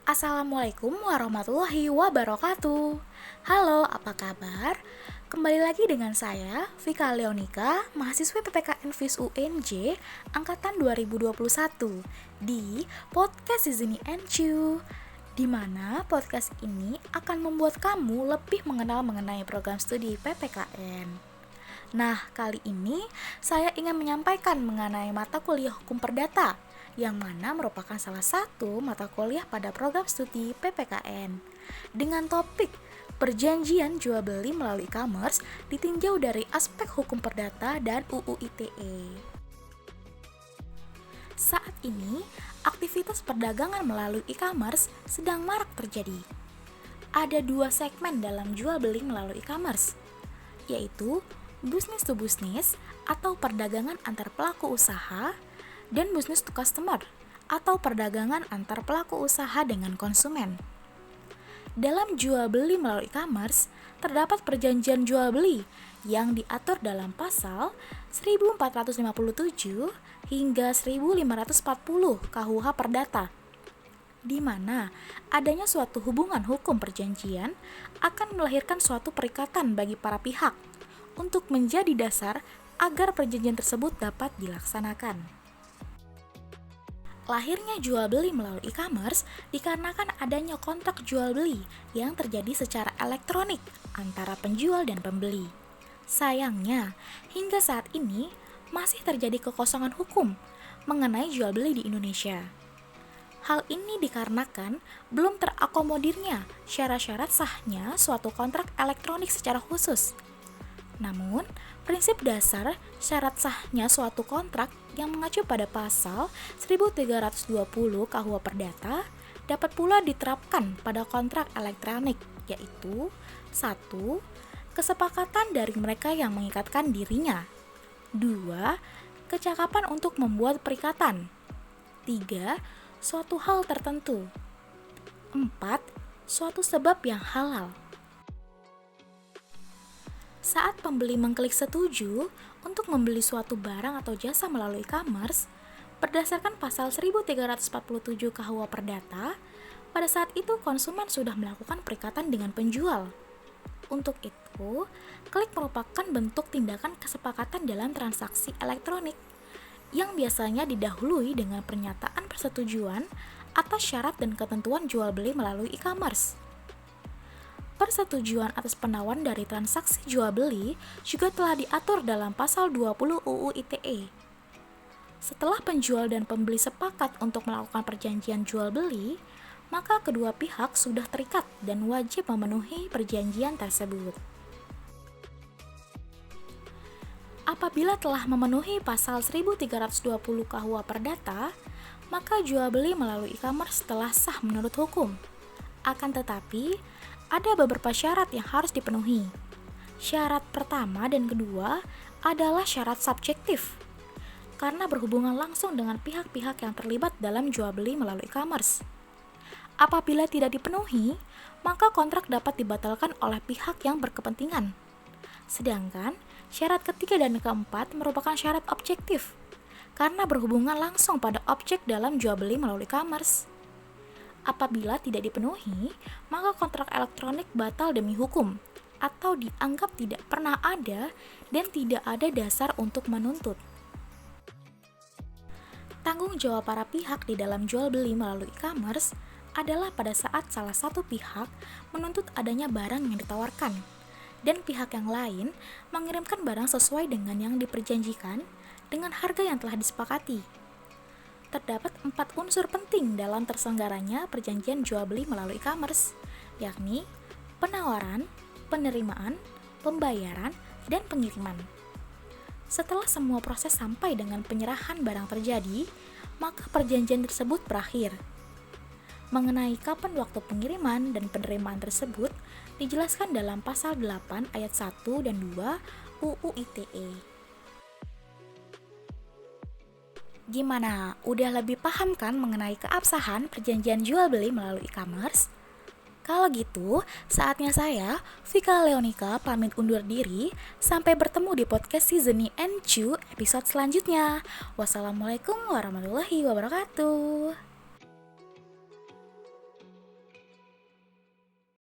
Assalamualaikum warahmatullahi wabarakatuh. Halo, apa kabar? Kembali lagi dengan saya, Vika Leonika, mahasiswi PPKN FIS UNJ Angkatan 2021 di Podcast Season NCU, di mana podcast ini akan membuat kamu lebih mengenal mengenai program studi PPKN. Nah, kali ini saya ingin menyampaikan mengenai mata kuliah hukum perdata, yang mana merupakan salah satu mata kuliah pada program studi PPKN. Dengan topik perjanjian jual beli melalui e-commerce ditinjau dari aspek hukum perdata dan UU ITE. Saat ini, aktivitas perdagangan melalui e-commerce sedang marak terjadi. Ada dua segmen dalam jual beli melalui e-commerce, yaitu business to business atau perdagangan antar pelaku usaha dan business to customer atau perdagangan antar pelaku usaha dengan konsumen. Dalam jual beli melalui e-commerce, terdapat perjanjian jual beli yang diatur dalam pasal 1457 hingga 1540 KUH Perdata, di mana adanya suatu hubungan hukum perjanjian akan melahirkan suatu perikatan bagi para pihak untuk menjadi dasar agar perjanjian tersebut dapat dilaksanakan. Lahirnya jual beli melalui e-commerce dikarenakan adanya kontrak jual beli yang terjadi secara elektronik antara penjual dan pembeli. Sayangnya, hingga saat ini masih terjadi kekosongan hukum mengenai jual beli di Indonesia. Hal ini dikarenakan belum terakomodirnya syarat-syarat sahnya suatu kontrak elektronik secara khusus. Namun, prinsip dasar syarat sahnya suatu kontrak yang mengacu pada pasal 1320 KUH Perdata dapat pula diterapkan pada kontrak elektronik, yaitu 1. Kesepakatan dari mereka yang mengikatkan dirinya. 2. Kecakapan untuk membuat perikatan. 3. Suatu hal tertentu. 4. Suatu sebab yang halal. Saat pembeli mengklik setuju untuk membeli suatu barang atau jasa melalui e-commerce, berdasarkan pasal 1347 KUH Perdata, pada saat itu konsumen sudah melakukan perikatan dengan penjual. Untuk itu, klik merupakan bentuk tindakan kesepakatan dalam transaksi elektronik, yang biasanya didahului dengan pernyataan persetujuan atas syarat dan ketentuan jual beli melalui e-commerce. Persetujuan atas penawaran dari transaksi jual beli juga telah diatur dalam pasal 20 UU ITE. Setelah penjual dan pembeli sepakat untuk melakukan perjanjian jual beli, maka kedua pihak sudah terikat dan wajib memenuhi perjanjian tersebut. Apabila telah memenuhi pasal 1320 KUH Perdata, maka jual beli melalui e-commerce telah sah menurut hukum. Akan tetapi, ada beberapa syarat yang harus dipenuhi. Syarat pertama dan kedua adalah syarat subjektif, karena berhubungan langsung dengan pihak-pihak yang terlibat dalam jual beli melalui e-commerce. Apabila tidak dipenuhi, maka kontrak dapat dibatalkan oleh pihak yang berkepentingan. Sedangkan syarat ketiga dan keempat merupakan syarat objektif, karena berhubungan langsung pada objek dalam jual beli melalui e-commerce. Apabila tidak dipenuhi, maka kontrak elektronik batal demi hukum atau dianggap tidak pernah ada dan tidak ada dasar untuk menuntut. Tanggung jawab para pihak di dalam jual beli melalui e-commerce adalah pada saat salah satu pihak menuntut adanya barang yang ditawarkan dan pihak yang lain mengirimkan barang sesuai dengan yang diperjanjikan dengan harga yang telah disepakati. Terdapat 4 unsur penting dalam terselenggaranya perjanjian jual beli melalui e-commerce, yakni penawaran, penerimaan, pembayaran, dan pengiriman. Setelah semua proses sampai dengan penyerahan barang terjadi, maka perjanjian tersebut berakhir. Mengenai kapan waktu pengiriman dan penerimaan tersebut dijelaskan dalam pasal 8 ayat 1 dan 2 UU ITE. Gimana? Udah lebih paham kan mengenai keabsahan perjanjian jual beli melalui e-commerce? Kalau gitu, saatnya saya, Vika Leonika, pamit undur diri. Sampai bertemu di podcast Season NCU episode selanjutnya. Wassalamualaikum warahmatullahi wabarakatuh.